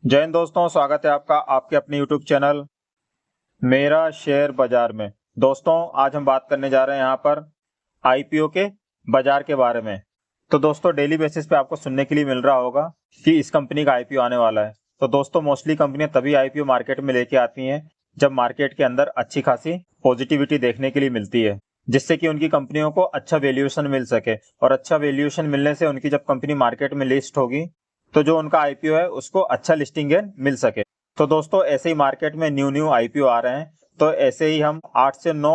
जय हिंद दोस्तों, स्वागत है आपका आपके अपने YouTube चैनल मेरा शेयर बाजार में। दोस्तों, आज हम बात करने जा रहे हैं यहाँ पर IPO के बाजार के बारे में। तो दोस्तों, डेली बेसिस पे आपको सुनने के लिए मिल रहा होगा कि इस कंपनी का IPO आने वाला है। तो दोस्तों, मोस्टली कंपनियां तभी IPO मार्केट में लेके आती हैं जब मार्केट के अंदर अच्छी खासी पॉजिटिविटी देखने के लिए मिलती है, जिससे कि उनकी कंपनियों को अच्छा वैल्यूएशन मिल सके। और अच्छा वैल्यूएशन मिलने से उनकी जब कंपनी मार्केट में लिस्ट होगी तो जो उनका IPO है उसको अच्छा लिस्टिंग गेन मिल सके। तो दोस्तों, ऐसे ही मार्केट में न्यू IPO आ रहे हैं। तो ऐसे ही हम 8 से 9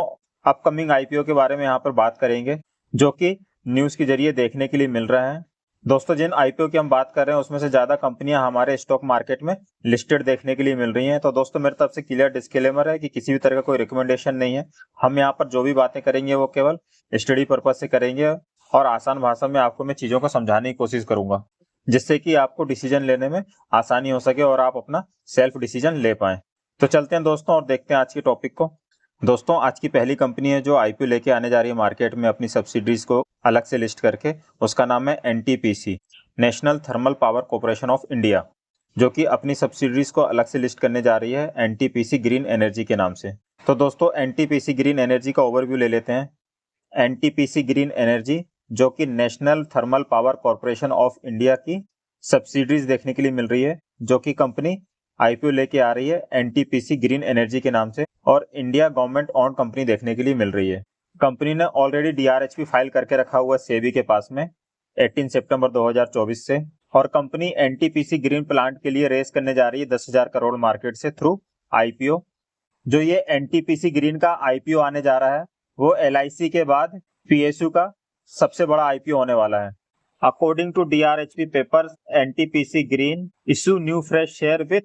अपकमिंग IPO के बारे में यहाँ पर बात करेंगे, जो कि न्यूज के जरिए देखने के लिए मिल रहा है। दोस्तों, जिन IPO की हम बात कर रहे हैं उसमें से ज्यादा कंपनियां हमारे स्टॉक मार्केट में लिस्टेड देखने के लिए मिल रही हैं। तो दोस्तों, मेरी तरफ से क्लियर डिस्क्लेमर है कि किसी भी तरह का कोई रिकमेंडेशन नहीं है। हम यहाँ पर जो भी बातें करेंगे वो केवल स्टडी पर्पज से करेंगे और आसान भाषा में आपको मैं चीजों को समझाने की कोशिश करूंगा, जिससे कि आपको डिसीजन लेने में आसानी हो सके और आप अपना सेल्फ डिसीजन ले पाएं। तो चलते हैं दोस्तों और देखते हैं आज के टॉपिक को। दोस्तों, आज की पहली कंपनी है जो IPO लेके आने जा रही है मार्केट में अपनी सब्सिडीज को अलग से लिस्ट करके। उसका नाम है NTPC, national thermal power corporation of India, जो कि अपनी सब्सिडीज को अलग से लिस्ट करने जा रही है NTPC ग्रीन एनर्जी के नाम से। तो दोस्तों, NTPC ग्रीन एनर्जी का ओवरव्यू ले लेते हैं। NTPC ग्रीन एनर्जी, जो कि national thermal power corporation of India की सब्सिडीज देखने के लिए मिल रही है, जो कि कंपनी IPO लेके आ रही है NTPC ग्रीन एनर्जी के नाम से और इंडिया गवर्नमेंट ओन्ड कंपनी देखने के लिए मिल रही है। कंपनी ने ऑलरेडी DRHP फाइल करके रखा हुआ है सेबी के पास में 18 सितंबर 2024 से। और कंपनी NTPC ग्रीन प्लांट के लिए रेस करने जा रही है 10,000 करोड़ मार्केट से थ्रू IPO। जो ये NTPC ग्रीन का IPO आने जा रहा है वो LIC के बाद PSU का सबसे बड़ा IPO होने वाला है। According to DRHP papers, NTPC green issue new fresh share with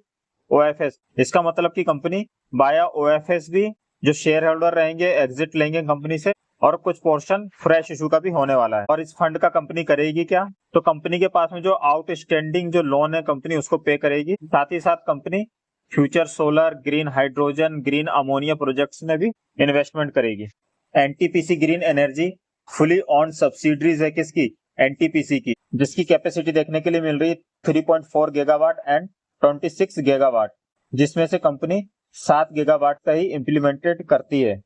OFS। इसका मतलब कि कंपनी बाया OFS भी जो शेयर होल्डर रहेंगे एग्जिट लेंगे कंपनी से, और कुछ पोर्शन फ्रेश इशू का भी होने वाला है। और इस फंड का कंपनी करेगी क्या? तो कंपनी के पास में जो आउटस्टैंडिंग जो लोन है कंपनी उसको पे करेगी। साथ ही साथ company future solar, green hydrogen, green ammonia projects में भी इन्वेस्टमेंट करेगी। NTPC green energy fully on subsidiaries है किसकी? NTPC की, जिसकी कैपेसिटी देखने के लिए मिल रही है 3.4 गीगावाट एंड 26 गीगावाट, जिसमें से कंपनी 7 गीगावाट का ही इम्प्लीमेंटेड करती है।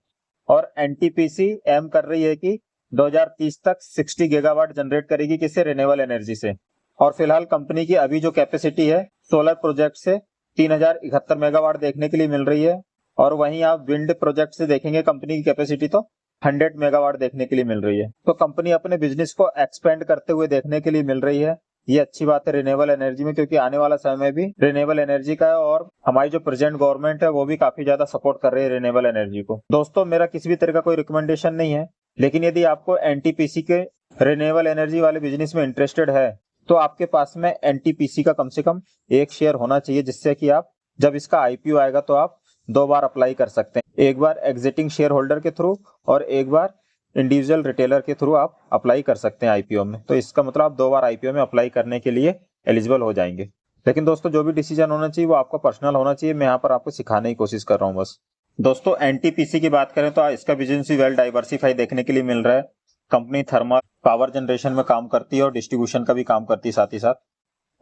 और NTPC एम कर रही है कि 2030 तक 60 गीगावाट जनरेट करेगी किससे? रिन्यूएबल एनर्जी से। और फिलहाल कंपनी की अभी जो कैपेसिटी है सोलर प्रोजेक्ट से 3071 मेगावाट देखने के लिए मिल रही है। और वहीं आप विंड प्रोजेक्ट से देखेंगे कंपनी की कैपेसिटी तो 100 मेगावाट देखने के लिए मिल रही है। तो कंपनी अपने बिजनेस को एक्सपेंड करते हुए देखने के लिए मिल रही है। ये अच्छी बात है रिन्यूएबल एनर्जी में, क्योंकि आने वाला समय भी रिन्यूएबल एनर्जी का है और हमारी जो प्रेजेंट गवर्नमेंट है वो भी काफी ज्यादा सपोर्ट कर रही है रिन्यूएबल एनर्जी को। दोस्तों, मेरा किसी भी तरह का कोई रिकमेंडेशन नहीं है, लेकिन यदि आपको NTPC के रिन्यूएबल एनर्जी वाले बिजनेस में इंटरेस्टेड है तो आपके पास में NTPC का कम से कम एक शेयर होना चाहिए, जिससे कि आप जब इसका IPO आएगा तो आप 2 बार अप्लाई कर सकते हैं। एक बार एग्जिटिंग शेयर होल्डर के थ्रू और एक बार इंडिविजुअल रिटेलर के थ्रू आप अप्लाई कर सकते हैं IPO में। तो इसका मतलब आप 2 बार IPO में अप्लाई करने के लिए एलिजिबल हो जाएंगे। लेकिन दोस्तों, जो भी डिसीजन होना चाहिए वो आपका पर्सनल होना चाहिए। मैं यहाँ पर आपको सिखाने की कोशिश कर रहा हूँ बस। दोस्तों, NTPC की बात करें तो इसका बिजनेस भी वेल डाइवर्सिफाई देखने के लिए मिल रहा है। कंपनी थर्मल पावर जनरेशन में काम करती है और डिस्ट्रीब्यूशन का भी काम करती है साथ ही साथ।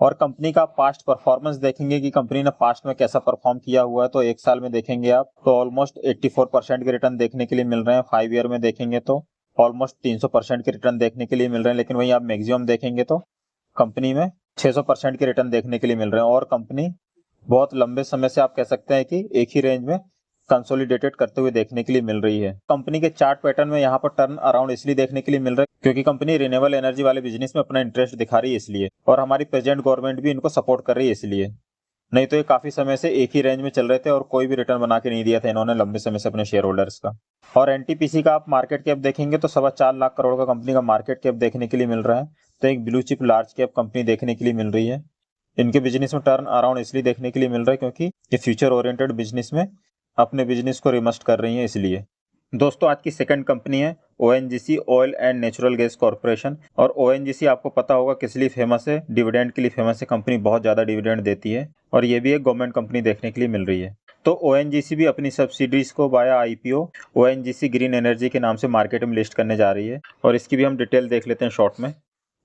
और कंपनी का पास्ट परफॉर्मेंस देखेंगे कि कंपनी ने पास्ट में कैसा परफॉर्म किया हुआ है, तो एक साल में देखेंगे आप तो ऑलमोस्ट 84% के रिटर्न देखने के लिए मिल रहे हैं। 5 ईयर में देखेंगे तो ऑलमोस्ट 300% के रिटर्न देखने के लिए मिल रहे हैं। लेकिन वहीं आप मैक्सिमम देखेंगे तो कंपनी में 600% के रिटर्न देखने के लिए मिल रहे हैं। और कंपनी बहुत लंबे समय से आप कह सकते हैं कि एक ही रेंज में कंसोलिडेटेड करते हुए देखने के लिए मिल रही है। कंपनी के चार्ट पैटर्न में यहाँ पर टर्न अराउंड इसलिए देखने के लिए मिल रहा है क्योंकि कंपनी रिन्यूएबल एनर्जी वाले बिजनेस में अपना इंटरेस्ट दिखा रही है इसलिए, और हमारी प्रेजेंट गवर्नमेंट भी इनको सपोर्ट कर रही है इसलिए। नहीं तो ये काफी समय से एक ही रेंज में चल रहे थे और कोई भी रिटर्न बना के नहीं दिया था इन्होंने लंबे समय से अपने शेयर होल्डर्स का। और NTPC का आप मार्केट कैप देखेंगे तो 4.25 लाख करोड़ का कंपनी का मार्केट कैप देखने के लिए मिल रहा है। तो एक blue chip large cap company देखने के लिए मिल रही है। इनके बिजनेस में टर्न अराउंड इसलिए देखने के लिए मिल रहा है क्योंकि ये फ्यूचर ओरिएंटेड बिजनेस में अपने बिजनेस को रिमस्ट कर रही है इसलिए। दोस्तों, आज की सेकंड कंपनी है ONGC oil and natural gas corporation. और ONGC आपको पता होगा किस लिए फेमस है? डिविडेंड के लिए फेमस है। कंपनी बहुत ज्यादा डिविडेंड देती है और ये भी एक गवर्नमेंट कंपनी देखने के लिए मिल रही है। तो ONGC भी अपनी सब्सिडीज को बाया IPO ONGC ग्रीन एनर्जी के नाम से मार्केट में लिस्ट करने जा रही है। और इसकी भी हम डिटेल देख लेते हैं शॉर्ट में।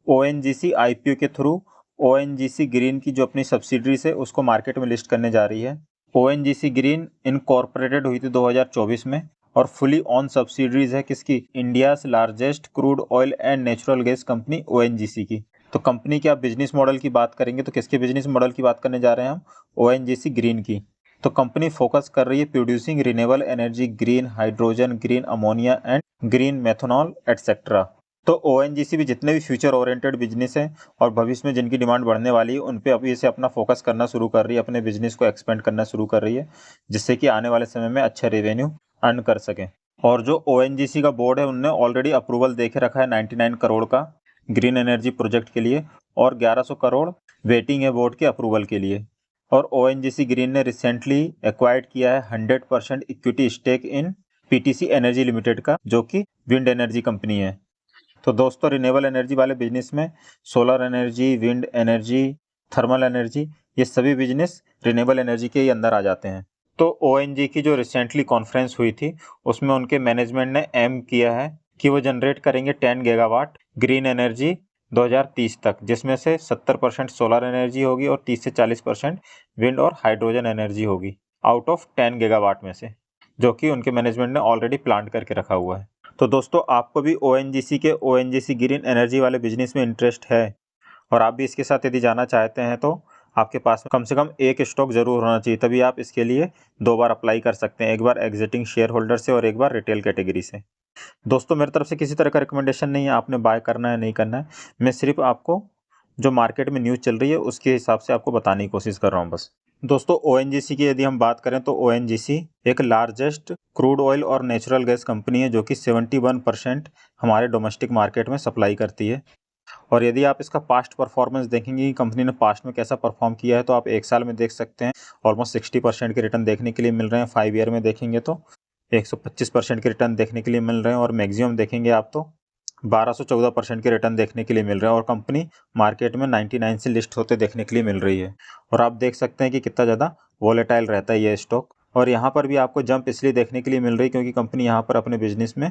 ONGC IPO के थ्रू ONGC ग्रीन की जो अपनी सब्सिडरीज है उसको मार्केट में लिस्ट करने जा रही है। ONGC ग्रीन इनकॉर्पोरेटेड हुई थी 2024 में और फुली ऑन सब्सिडरीज है किसकी, India's largest crude oil and natural gas company ONGC की। तो कंपनी के आप बिजनेस मॉडल की बात करेंगे तो किसके बिजनेस मॉडल की बात करने जा रहे हैं हम, ONGC ग्रीन की। तो कंपनी फोकस कर रही है producing renewable energy, green hydrogen, green ammonia and green methanol etcetera. तो ONGC भी जितने भी फ्यूचर ओरिएंटेड बिजनेस हैं और भविष्य में जिनकी डिमांड बढ़ने वाली है उन पे अभी से अपना फोकस करना शुरू कर रही है, अपने बिजनेस को एक्सपेंड करना शुरू कर रही है, जिससे कि आने वाले समय में अच्छा रेवेन्यू अर्न कर सकें। और जो ONGC का बोर्ड है उनने ऑलरेडी अप्रूवल दे के रखा है 99 करोड़ का ग्रीन एनर्जी प्रोजेक्ट के लिए और 1100 करोड़ वेटिंग है बोर्ड के अप्रूवल के लिए। और ONGC ग्रीन ने रिसेंटली एक्वायर्ड किया है 100% equity stake in PTC energy limited का, जो कि विंड एनर्जी कंपनी है। तो दोस्तों रिन्यूएबल एनर्जी वाले बिजनेस में solar energy, wind energy, thermal energy, ये सभी बिजनेस रिन्यूएबल एनर्जी के ही अंदर आ जाते हैं। तो ONGC की जो रिसेंटली कॉन्फ्रेंस हुई थी उसमें उनके मैनेजमेंट ने एम किया है कि वो जनरेट करेंगे 10 गीगावाट ग्रीन एनर्जी 2030 तक, जिसमें से 70% सोलर एनर्जी होगी और 30 से 40% विंड और हाइड्रोजन एनर्जी होगी आउट ऑफ 10 गीगावाट में से, जो कि उनके मैनेजमेंट ने ऑलरेडी प्लान करके रखा हुआ है। तो दोस्तों आपको भी ONGC के ONGC ग्रीन एनर्जी वाले बिजनेस में इंटरेस्ट है और आप भी इसके साथ यदि जाना चाहते हैं तो आपके पास कम से कम एक स्टॉक जरूर होना चाहिए, तभी आप इसके लिए 2 बार अप्लाई कर सकते हैं, एक बार एग्जिटिंग शेयर होल्डर से और एक बार रिटेल कैटेगरी से। दोस्तों मेरी तरफ से किसी तरह का रिकमेंडेशन नहीं है, आपने बाय करना है नहीं करना है, मैं सिर्फ आपको जो मार्केट में न्यूज़ चल रही है उसके हिसाब से आपको बताने की कोशिश कर रहा हूँ बस। दोस्तों ONGC की यदि हम बात करें तो ONGC एक लार्जेस्ट क्रूड ऑयल और नेचुरल गैस कंपनी है जो कि 71% हमारे डोमेस्टिक मार्केट में सप्लाई करती है। और यदि आप इसका पास्ट परफॉर्मेंस देखेंगे कि कंपनी ने पास्ट में कैसा परफॉर्म किया है तो आप एक साल में देख सकते हैं ऑलमोस्ट 60% के रिटर्न देखने के लिए मिल रहे हैं। 5 ईयर में देखेंगे तो 125% के रिटर्न देखने के लिए मिल रहे हैं और मैक्सिमम देखेंगे आप तो 1214% के रिटर्न देखने के लिए मिल रहे हैं। और कंपनी मार्केट में 99 से लिस्ट होते देखने के लिए मिल रही है और आप देख सकते हैं कि कितना ज़्यादा वॉलेटाइल रहता है ये स्टॉक। और यहाँ पर भी आपको जंप इसलिए देखने के लिए मिल रही है क्योंकि कंपनी यहाँ पर अपने बिजनेस में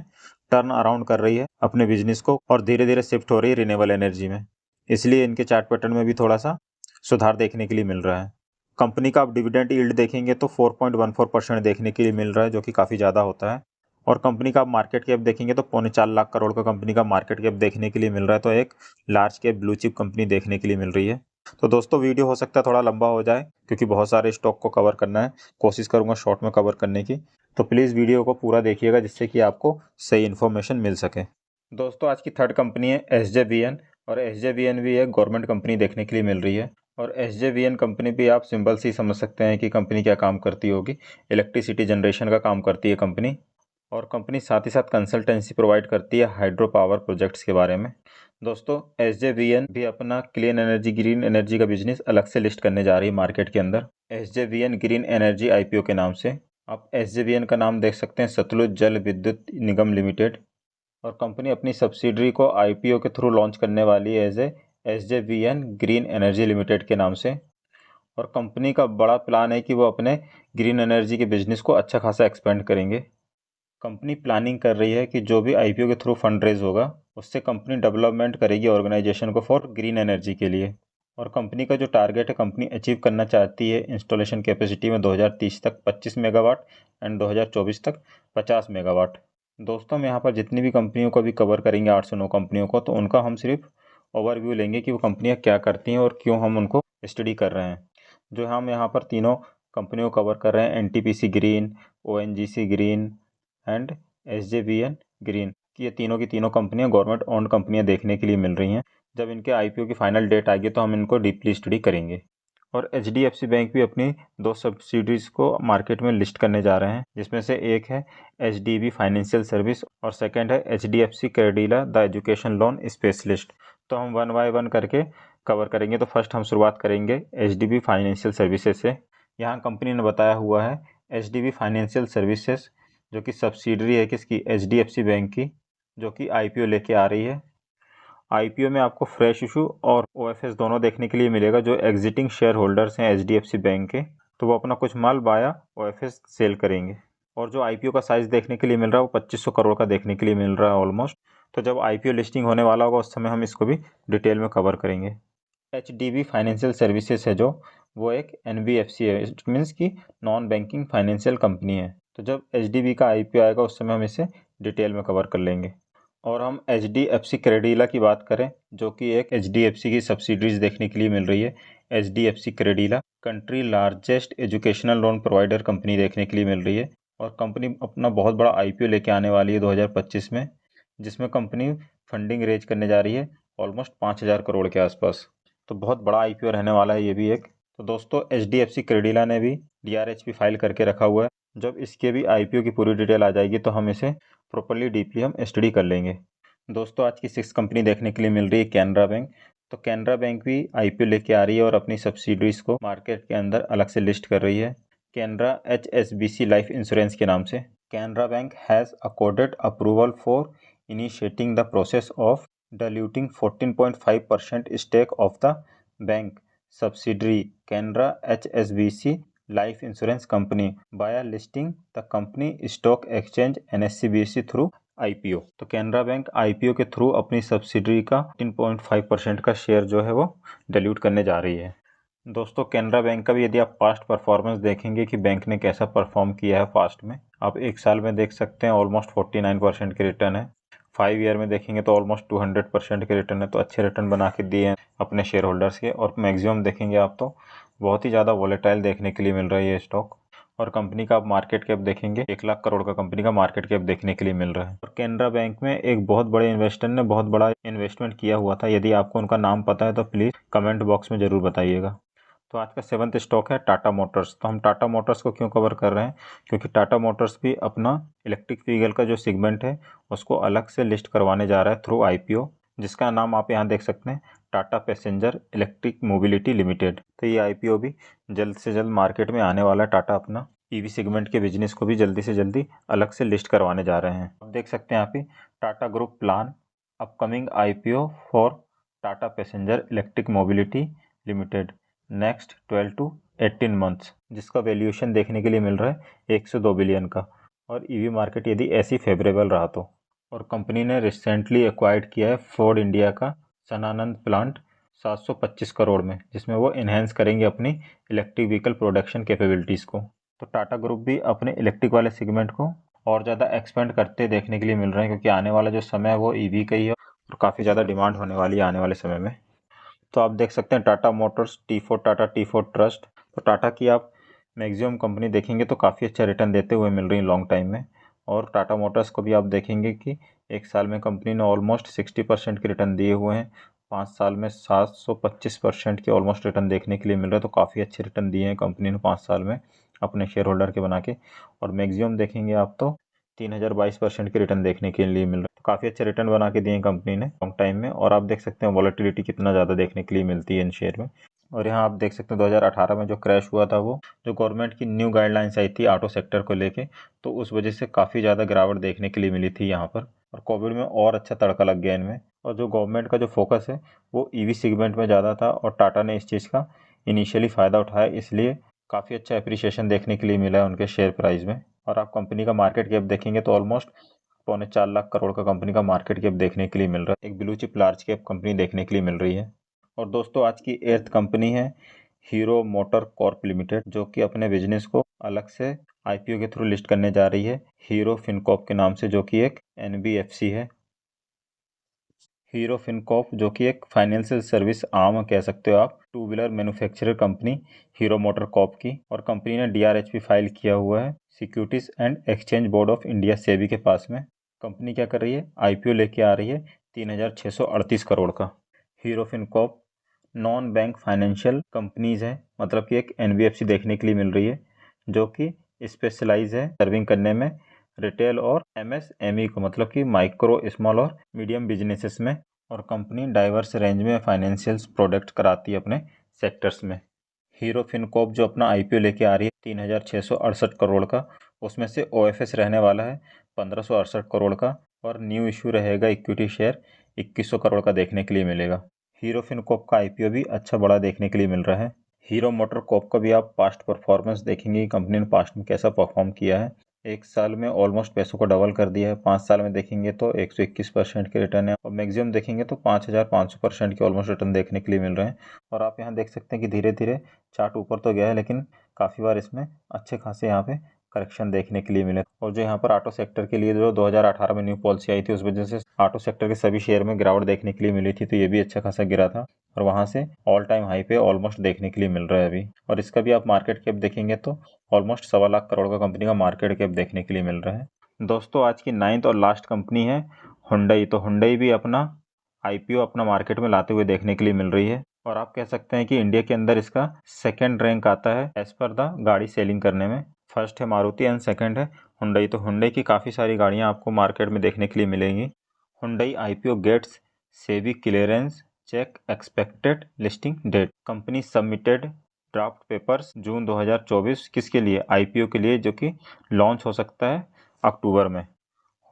टर्न अराउंड कर रही है अपने बिजनेस को और धीरे धीरे शिफ्ट हो रही है रिन्यूएबल एनर्जी में, इसलिए इनके चार्ट पैटर्न में भी थोड़ा सा सुधार देखने के लिए मिल रहा है। कंपनी का आप डिविडेंड यील्ड देखेंगे तो 4.14% देखने के लिए मिल रहा है, जो कि काफ़ी ज़्यादा होता है। और कंपनी का आप मार्केट कैप देखेंगे तो 3.25 लाख करोड़ का कंपनी का मार्केट कैप देखने के लिए मिल रहा है, तो एक large cap blue chip company देखने के लिए मिल रही है। तो दोस्तों वीडियो हो सकता है थोड़ा लंबा हो जाए क्योंकि बहुत सारे स्टॉक को कवर करना है, कोशिश करूंगा शॉर्ट में कवर करने की, तो प्लीज़ वीडियो को पूरा देखिएगा जिससे कि आपको सही इन्फॉर्मेशन मिल सके। दोस्तों आज की थर्ड कंपनी है SJVN और SJVN भी एक गवर्नमेंट कंपनी देखने के लिए मिल रही है। और SJVN कंपनी भी आप सिंबल से ही समझ सकते हैं कि कंपनी क्या काम करती होगी, इलेक्ट्रिसिटी जनरेशन का काम करती है कंपनी। और कंपनी साथ ही साथ कंसल्टेंसी प्रोवाइड करती है हाइड्रो पावर प्रोजेक्ट्स के बारे में। दोस्तों SJVN भी अपना क्लीन एनर्जी ग्रीन एनर्जी का बिजनेस अलग से लिस्ट करने जा रही है मार्केट के अंदर, SJVN ग्रीन एनर्जी IPO के नाम से। आप SJVN का नाम देख सकते हैं सतलुज जल विद्युत निगम लिमिटेड। और कंपनी अपनी सब्सिडरी को IPO के थ्रू लॉन्च करने वाली है as a SJVN green energy limited के नाम से। और कंपनी का बड़ा प्लान है कि वो अपने ग्रीन एनर्जी के बिजनेस को अच्छा खासा एक्सपेंड करेंगे। कंपनी प्लानिंग कर रही है कि जो भी IPO के थ्रू फंड रेज होगा उससे कंपनी डेवलपमेंट करेगी ऑर्गेनाइजेशन को फॉर ग्रीन एनर्जी के लिए। और कंपनी का जो टारगेट है कंपनी अचीव करना चाहती है इंस्टॉलेशन कैपेसिटी में 2030 तक 25 मेगावाट एंड 2024 तक 50 मेगावाट। दोस्तों हम यहाँ पर जितनी भी कंपनियों को भी कवर करेंगे 8 से 9 कंपनियों को, तो उनका हम सिर्फ ओवरव्यू लेंगे कि वो कंपनियाँ क्या करती हैं और क्यों हम उनको स्टडी कर रहे हैं। जो हम यहाँ पर तीनों कंपनियों को कवर कर रहे हैं NTPC green, ONGC green and SJVN green की, ये तीनों की तीनों कंपनियां गवर्नमेंट ओन्ड कंपनियां देखने के लिए मिल रही हैं। जब इनके IPO की फाइनल डेट आएगी तो हम इनको डीपली स्टडी करेंगे। और HDFC बैंक भी अपनी 2 सब्सिडीज को मार्केट में लिस्ट करने जा रहे हैं, जिसमें से एक है HDB फाइनेंशियल सर्विस और सेकेंड है HDFC Credila the education loan specialist. तो हम 1 बाय 1 करके कवर करेंगे। तो फर्स्ट हम शुरुआत करेंगे HDB फाइनेंशियल सर्विसेज से। यहाँ कंपनी ने बताया हुआ है HDB फाइनेंशियल सर्विसेज जो कि सब्सिडरी है किसकी, HDFC बैंक की, जो कि IPO लेके आ रही है। IPO में आपको फ्रेश इशू और OFS दोनों देखने के लिए मिलेगा। जो एग्जिटिंग शेयर होल्डर्स हैं HDFC बैंक के, तो वो अपना कुछ माल बाया OFS सेल करेंगे। और जो IPO का साइज़ देखने के लिए मिल रहा है वो 2500 करोड़ का देखने के लिए मिल रहा है ऑलमोस्ट। तो जब IPO लिस्टिंग होने वाला होगा उस समय हम इसको भी डिटेल में कवर करेंगे। HDB फाइनेंशियल सर्विसेज है जो वो एक NBFC है, इट मीन्स कि नॉन बैंकिंग फाइनेंशियल कंपनी है। तो जब HDB का IPO आएगा उस समय हम इसे डिटेल में कवर कर लेंगे। और हम HDFC क्रेडिला की बात करें जो कि एक HDFC की सब्सिडीज देखने के लिए मिल रही है। HDFC Credila country largest educational loan provider company देखने के लिए मिल रही है और कंपनी अपना बहुत बड़ा IPO लेके आने वाली है 2025 में, जिसमें कंपनी फंडिंग रेज करने जा रही है ऑलमोस्ट 5000 करोड़ के आसपास। तो बहुत बड़ा IPO रहने वाला है ये भी एक। तो दोस्तों HDFC क्रेडिला ने भी DRHP फाइल करके रखा हुआ है। जब इसके भी IPO की पूरी डिटेल आ जाएगी तो हम इसे प्रॉपरली डीपली हम स्टडी कर लेंगे। दोस्तों आज की 6th कंपनी देखने के लिए मिल रही है कैनरा बैंक। तो कैनरा बैंक भी IPO लेके आ रही है और अपनी सब्सिडरीज को मार्केट के अंदर अलग से लिस्ट कर रही है, कैनरा HSBC लाइफ इंश्योरेंस के नाम से। Canara bank has accorded approval for initiating the process of diluting 14.5% stake of the bank subsidiary Canara HSBC Life Insurance Company via listing the company stock exchange NSE/BSE through IPO। तो Canara bank IPO के through अपनी subsidiary का 14.5% का share जो है वो dilute करने जा रही है। दोस्तों कैनरा बैंक का भी यदि आप पास्ट परफॉर्मेंस देखेंगे कि बैंक ने कैसा परफॉर्म किया है पास्ट में, आप एक साल में देख सकते हैं ऑलमोस्ट 49% के रिटर्न है। 5 ईयर में देखेंगे तो ऑलमोस्ट 200% के रिटर्न है। तो अच्छे रिटर्न बना के दिए हैं अपने शेयर होल्डर्स के। और मैक्सिमम देखेंगे आप तो बहुत ही ज़्यादा वॉलेटाइल देखने के लिए मिल रहा है ये स्टॉक। और कंपनी का आप मार्केट कैप देखेंगे 1 लाख करोड़ का कंपनी का मार्केट कैप देखने के लिए मिल रहा है। और कैनरा बैंक में एक बहुत बड़े इन्वेस्टर ने बहुत बड़ा इन्वेस्टमेंट किया हुआ था। यदि आपको उनका नाम पता है तो प्लीज़ कमेंट बॉक्स में ज़रूर बताइएगा। तो आज का 7th स्टॉक है टाटा मोटर्स। तो हम टाटा मोटर्स को क्यों कवर कर रहे हैं, क्योंकि टाटा मोटर्स भी अपना इलेक्ट्रिक व्हीकल का जो सेगमेंट है उसको अलग से लिस्ट करवाने जा रहा है थ्रू IPO, जिसका नाम आप यहाँ देख सकते हैं Tata passenger electric mobility limited. तो ये IPO भी जल्द से जल्द मार्केट में आने वाला है। टाटा अपना EV सेगमेंट के बिजनेस को भी जल्दी से जल्दी अलग से लिस्ट करवाने जा रहे हैं। आप देख सकते हैं यहाँ पे Tata group plan upcoming IPO for Tata passenger electric mobility limited next 12 to 18 months, जिसका वैल्यूएशन देखने के लिए मिल रहा है 102 बिलियन का। और EV मार्केट यदि ऐसी फेवरेबल रहा तो। और कंपनी ने रिसेंटली एक्वायर्ड किया है फोर्ड इंडिया का सनानंद प्लांट 725 करोड़ में, जिसमें वो इन्हेंस करेंगे अपनी इलेक्ट्रिक व्हीकल प्रोडक्शन कैपेबिलिटीज़ को। तो टाटा ग्रुप भी अपने इलेक्ट्रिक वाले सेगमेंट को और ज़्यादा एक्सपेंड करते देखने के लिए मिल रहे हैं, क्योंकि आने वाला जो समय है वो EV का ही है और काफ़ी ज़्यादा डिमांड होने वाली है आने वाले समय में। तो आप देख सकते हैं Tata Motors T4 Tata T4 trust. तो टाटा की आप मैक्सिमम कंपनी देखेंगे तो काफ़ी अच्छा रिटर्न देते हुए मिल रही है लॉन्ग टाइम में। और टाटा मोटर्स को भी आप देखेंगे कि एक साल में कंपनी ने ऑलमोस्ट 60% के रिटर्न दिए हुए हैं। 5 साल में 725% के ऑलमोस्ट रिटर्न देखने के लिए मिल रहा है। तो काफ़ी अच्छे रिटर्न दिए हैं कंपनी ने 5 साल में अपने शेयर होल्डर के बना के। और मैक्सिमम देखेंगे आप तो 3022% के रिटर्न देखने के लिए मिल रहा है। तो काफ़ी अच्छे रिटर्न बना के दिए कंपनी ने लॉन्ग टाइम में। और आप देख सकते हैं वॉलेटिलिटी कितना ज़्यादा देखने के लिए मिलती है इन शेयर में। और यहाँ आप देख सकते हैं 2018 में जो क्रैश हुआ था वो जो गवर्नमेंट की न्यू गाइडलाइंस आई थी ऑटो सेक्टर को लेके, तो उस वजह से काफ़ी ज़्यादा गिरावट देखने के लिए मिली थी यहाँ पर। और कोविड में और अच्छा तड़का लग गया इनमें। और जो गवर्नमेंट का जो फोकस है वो EV सेगमेंट में ज़्यादा था और टाटा ने इस चीज़ का इनिशियली फ़ायदा उठाया, इसलिए काफ़ी अच्छा अप्रिसिएशन देखने के लिए मिला है उनके शेयर प्राइस में। और आप कंपनी का मार्केट कैप देखेंगे तो ऑलमोस्ट 3.25 लाख करोड़ का कंपनी का मार्केट कैप देखने के लिए मिल रहा है। एक blue chip large cap company देखने के लिए मिल रही है। और दोस्तों आज की 8th कंपनी है हीरो मोटर कॉर्प लिमिटेड, जो कि अपने बिजनेस को अलग से IPO के थ्रू लिस्ट करने जा रही है हीरो फिनकॉर्प के नाम से, जो कि एक NBFC है। हीरो फिनकॉर्प जो कि एक फाइनेंशियल सर्विस आर्म कह सकते हो आप, 2 wheeler manufacturer company hero motor Corp की। और कंपनी ने DRHP फाइल किया हुआ है securities and exchange board of India SEBI के पास में। कंपनी क्या कर रही है, IPO लेके आ रही है 3638 करोड़ का। Hero Fincorp non bank financial companies है, मतलब कि एक NBFC देखने के लिए मिल रही है जो कि स्पेशलाइज है सर्विंग करने में रिटेल और MSME को, मतलब कि माइक्रो स्मॉल और मीडियम बिजनेसेस में। और कंपनी डाइवर्स रेंज में फाइनेंशियल प्रोडक्ट कराती है अपने सेक्टर्स में। हीरो फिनकॉर्प जो अपना IPO लेके आ रही है 3668 करोड़ का, उसमें से OFS रहने वाला है 1568 करोड़ का और न्यू इशू रहेगा इक्विटी शेयर 2100 करोड़ का देखने के लिए मिलेगा। हीरो फिनकॉर्प का IPO भी अच्छा बड़ा देखने के लिए मिल रहा है। हीरो मोटर कॉर्प का भी आप पास्ट परफॉर्मेंस देखेंगे कंपनी ने पास्ट में कैसा परफॉर्म किया है। एक साल में ऑलमोस्ट पैसों को डबल कर दिया है। 5 साल में देखेंगे तो 121% के रिटर्न है और मैक्सिमम देखेंगे तो 5500% के ऑलमोस्ट रिटर्न देखने के लिए मिल रहे हैं। और आप यहाँ देख सकते हैं कि धीरे धीरे चार्ट ऊपर तो गया है, लेकिन काफ़ी बार इसमें अच्छे खासे यहाँ पे करेक्शन देखने के लिए मिले। और जो यहाँ पर ऑटो सेक्टर के लिए जो 2018 में न्यू पॉलिसी आई थी, उस वजह से ऑटो सेक्टर के सभी शेयर में गिरावट देखने के लिए मिली थी, तो ये भी अच्छा खासा गिरा था और वहाँ से ऑल टाइम हाई पे ऑलमोस्ट देखने के लिए मिल रहा है अभी। और इसका भी आप मार्केट कैप देखेंगे तो ऑलमोस्ट 1.25 लाख करोड़ का कंपनी का मार्केट कैप देखने के लिए मिल रहा है। दोस्तों आज की 9th और लास्ट कंपनी है हुंडई। तो हुंडई भी अपना आईपीओ अपना मार्केट में लाते हुए देखने के लिए मिल रही है और आप कह सकते हैं कि इंडिया के अंदर इसका सेकंड रैंक आता है एज पर द गाड़ी सेलिंग करने में। फर्स्ट है मारुति एंड सेकंड है हुंडई। तो हुंडई की काफ़ी सारी गाड़ियां आपको मार्केट में देखने के लिए मिलेंगी। Hyundai IPO gets SEBI clearance check expected listing date. Company submitted draft papers June 2024 किसके लिए? आईपीओ के लिए, जो कि लॉन्च हो सकता है अक्टूबर में।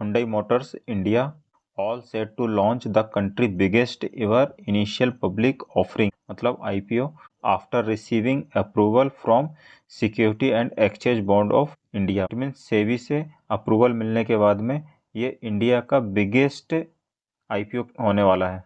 Hyundai Motors India all set to launch the country biggest ever initial public offering, मतलब IPO after receiving approval from security and exchange board of India. It means SEBI से अप्रूवल मिलने के बाद में ये इंडिया का बिगेस्ट आईपीओ होने वाला है।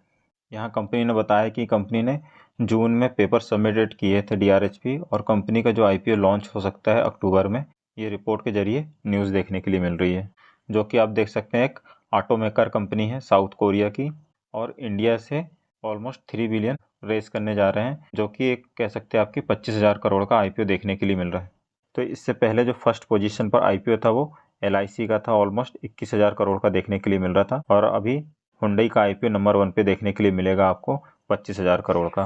यहाँ कंपनी ने बताया कि कंपनी ने जून में पेपर सबमिटेड किए थे डीआरएचपी और कंपनी का जो आईपीओ लॉन्च हो सकता है अक्टूबर में, ये रिपोर्ट के जरिए न्यूज़ देखने के लिए मिल रही है। जो कि आप देख सकते हैं एक ऑटो मेकर कंपनी है साउथ कोरिया की और इंडिया से ऑलमोस्ट 3 बिलियन रेस करने जा रहे हैं, जो कि एक कह सकते हैं आपकी 25,000 करोड़ का आईपीओ देखने के लिए मिल रहा है। तो इससे पहले जो फर्स्ट पोजीशन पर आईपीओ था वो एलआईसी का था, ऑलमोस्ट 21,000 करोड़ का देखने के लिए मिल रहा था और अभी हुंडई का आईपीओ नंबर 1 पे देखने के लिए मिलेगा आपको 25,000 करोड़ का।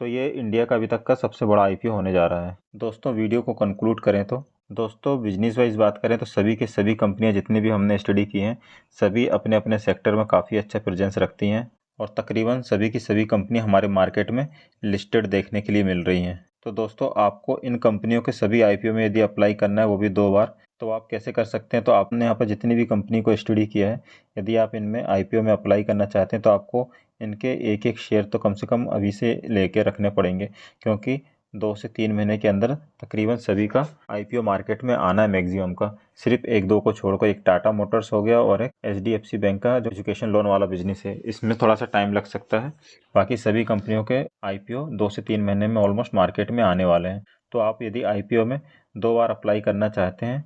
तो ये इंडिया का अभी तक का सबसे बड़ा आईपीओ होने जा रहा है। दोस्तों वीडियो को कंक्लूड करें तो दोस्तों बिजनेस वाइज बात करें तो सभी के सभी कंपनियां जितनी भी हमने स्टडी की हैं, सभी अपने अपने सेक्टर में काफ़ी अच्छा प्रेजेंस रखती हैं और तकरीबन सभी की सभी कंपनियां हमारे मार्केट में लिस्टेड देखने के लिए मिल रही हैं। तो दोस्तों आपको इन कंपनियों के सभी आईपीओ में यदि अप्लाई करना है, वो भी 2 बार, तो आप कैसे कर सकते हैं? तो आपने यहाँ पर जितनी भी कंपनी को स्टडी किया है, यदि आप इनमें आईपीओ में अप्लाई करना चाहते हैं तो आपको इनके एक एक शेयर तो कम से कम अभी से लेके रखने पड़ेंगे, क्योंकि 2 से 3 महीने के अंदर तकरीबन सभी का आईपीओ मार्केट में आना है मैक्सिमम का। सिर्फ 1-2 को छोड़कर, एक टाटा मोटर्स हो गया और एक एचडीएफसी बैंक का जो एजुकेशन लोन वाला बिजनेस है, इसमें थोड़ा सा टाइम लग सकता है। बाकी सभी कंपनियों के आईपीओ 2 से 3 महीने में ऑलमोस्ट मार्केट में आने वाले हैं। तो आप यदि आईपीओ में 2 बार अप्लाई करना चाहते हैं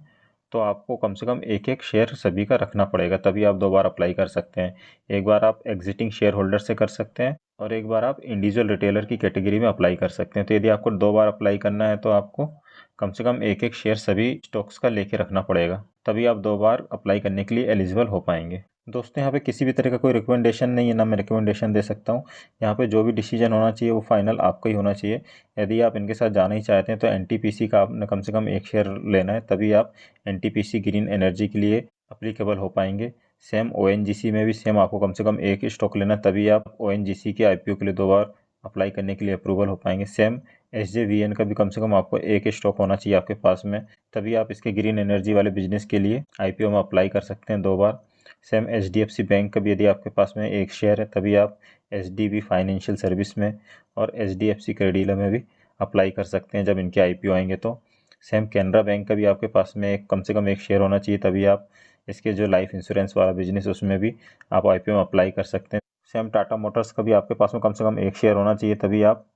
तो आपको कम से कम एक एक शेयर सभी का रखना पड़ेगा, तभी आप 2 बार अप्लाई कर सकते हैं। एक बार आप एग्जिटिंग शेयर होल्डर से कर सकते हैं और एक बार आप इंडिविजुअल रिटेलर की कैटेगरी में अप्लाई कर सकते हैं। तो यदि आपको 2 बार अप्लाई करना है तो आपको कम से कम एक एक शेयर सभी स्टॉक्स का लेके रखना पड़ेगा, तभी आप 2 बार अप्लाई करने के लिए एलिजिबल हो पाएंगे। दोस्तों यहाँ पे किसी भी तरह का कोई रिकमेंडेशन नहीं है, ना मैं रिकमेंडेशन दे सकता हूँ। यहाँ पे जो भी डिसीजन होना चाहिए वो फाइनल आपका ही होना चाहिए। यदि आप इनके साथ जाना ही चाहते हैं तो एनटीपीसी का आपने कम से कम एक शेयर लेना है, तभी आप एनटीपीसी ग्रीन एनर्जी के लिए अप्लीकेबल हो पाएंगे। सेम ओएनजीसी में भी सेम आपको कम से कम एक स्टॉक लेना, तभी आप ओएनजीसी के आईपीओ के लिए 2 बार अप्लाई करने के लिए अप्रूवल हो पाएंगे। सेम एसजेवीएन का भी कम से कम आपको एक स्टॉक होना चाहिए आपके पास में, तभी आप इसके ग्रीन एनर्जी वाले बिजनेस के लिए आईपीओ में अप्लाई कर सकते हैं 2 बार। सेम एचडीएफसी बैंक का भी यदि आपके पास में एक शेयर है, तभी आप एचडीबी फाइनेंशियल सर्विस में और एचडीएफसी क्रेडिला में भी अप्लाई कर सकते हैं जब इनके आईपीओ आएंगे। तो सेम कैनरा बैंक का भी आपके पास में एक कम से कम एक शेयर होना चाहिए, तभी आप इसके जो लाइफ इंश्योरेंस वाला बिजनेस उसमें भी आप आईपीओ में अप्लाई कर सकते हैं। सेम टाटा मोटर्स का भी आपके पास में कम से कम एक शेयर होना चाहिए, तभी आप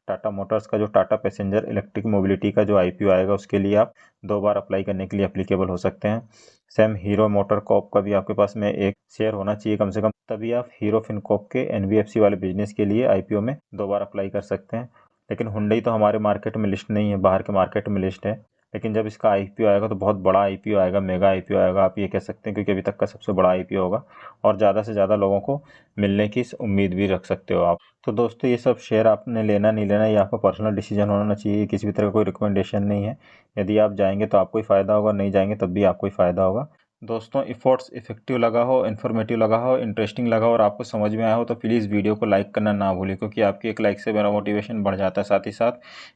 टाटा मोटर्स का जो टाटा पैसेंजर इलेक्ट्रिक मोबिलिटी का जो आईपीओ आएगा उसके लिए आप 2 बार अप्लाई करने के लिए एप्लीकेबल हो सकते हैं। सेम हीरो मोटर कॉर्प का भी आपके पास में एक शेयर होना चाहिए कम से कम, तभी आप हीरो फिनकॉर्प के एनबीएफसी वाले बिजनेस के लिए आईपीओ में 2 बार अप्लाई कर सकते हैं। लेकिन हुंडई तो हमारे मार्केट में लिस्ट नहीं है, बाहर के मार्केट में लिस्ट है, लेकिन जब इसका आईपीओ आएगा तो बहुत बड़ा आईपीओ आएगा, मेगा आईपीओ आएगा, आप ये कह सकते हैं, क्योंकि अभी तक का सबसे बड़ा आईपीओ होगा और ज़्यादा से ज़्यादा लोगों को मिलने की उम्मीद भी रख सकते हो आप। तो दोस्तों ये सब शेयर आपने लेना नहीं लेना ये आपका पर्सनल डिसीजन होना चाहिए, किसी भी तरह का कोई रिकमेंडेशन नहीं है। यदि आप जाएंगे तो आपको ही फ़ायदा होगा, नहीं जाएंगे तब भी आपको ही फ़ायदा होगा। दोस्तों एफर्ट्स इफेक्टिव लगा हो, इन्फॉर्मेटिव लगा हो, इंटरेस्टिंग लगा हो और आपको समझ में आया हो तो प्लीज़ वीडियो को लाइक करना ना भूलें, क्योंकि आपकी एक लाइक से मेरा मोटिवेशन बढ़ जाता है। साथ ही साथ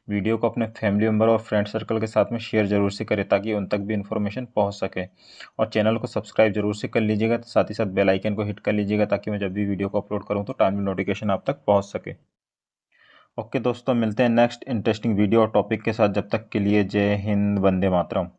वीडियो को अपने फैमिली मेम्बर और फ्रेंड सर्कल के साथ में शेयर जरूर से करें, ताकि उन तक भी इन्फॉर्मेशन पहुंच सके। और चैनल को सब्सक्राइब जरूर से कर लीजिएगा, साथ ही साथ बेल आइकन को हिट कर लीजिएगा, ताकि मैं जब भी वीडियो को अपलोड करूँ तो टाइमली नोटिफिकेशन आप तक पहुँच सके। ओके दोस्तों, मिलते हैं नेक्स्ट इंटरेस्टिंग वीडियो और टॉपिक के साथ। जब तक के लिए जय हिंद, वंदे मातरम।